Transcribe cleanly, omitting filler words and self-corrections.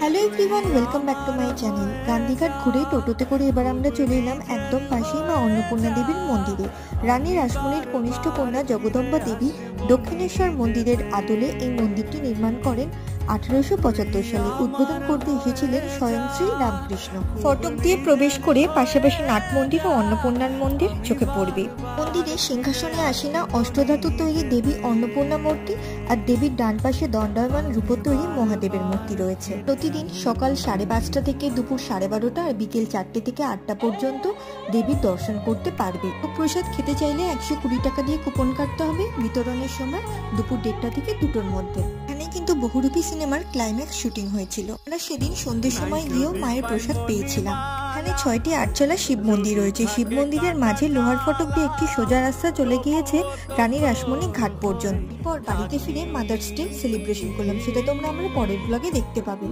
Hello everyone, welcome back to my channel. Gandhi Ghat ঘুরে টোটোতে করে এবার আমরা চলে এলাম একদম পাশেই মা অন্নপূর্ণা দেবীর মন্দিরে। রানী রাসমণির কনিষ্ঠ কন্যা জগদম্বা দেবী দক্ষিণেশ্বর মন্দিরের আদলে এই মন্দিরটি নির্মাণ করেন 1875 সালে। উদ্বোধন করতে এসেছিলেন স্বয়ং শ্রী রামকৃষ্ণ। ফটক দিয়ে প্রবেশ করে পাশাপাশি নাট মন্দির ও অন্নপূর্ণার মন্দির চোখে পড়বে। মন্দিরে সিংহাসনে আসীনা অষ্টধাতু তৈরি দেবী অন্নপূর্ণা মূর্তি আর দেবীর ডান পাশে দণ্ডায়মান রূপোর তৈরি মহাদেবের মূর্তি রয়েছে। প্রতিদিন সকাল 5:30 থেকে দুপুর 12:30 আর বিকেল 4টে থেকে 8টা পর্যন্ত দেবীর দর্শন করতে পারবে। প্রসাদ খেতে চাইলে 120 টাকা দিয়ে কুপন কাটতে হবে। বিতরণের সময় দুপুর 1:30 থেকে 2টোর মধ্যে। এখানে কিন্তু বহুরূপী সিনেমার ক্লাইম্যাক্স শুটিং হয়েছিল। আমরা সেদিন সন্ধ্যের সময় গিয়েও মায়ের প্রসাদ পেয়েছিলাম। এখানে 6টি আটচালা শিব মন্দির রয়েছে। শিব মন্দিরের মাঝে লোহার ফটক দিয়ে একটি সোজা রাস্তা চলে গিয়েছে রানী রাসমণি ঘাট পর্যন্ত। পর বাড়িতে ফিরে মাদার্স ডে সেলিব্রেশন করলাম, সেটা তোমরা আমার পরের ব্লগে দেখতে পাবে।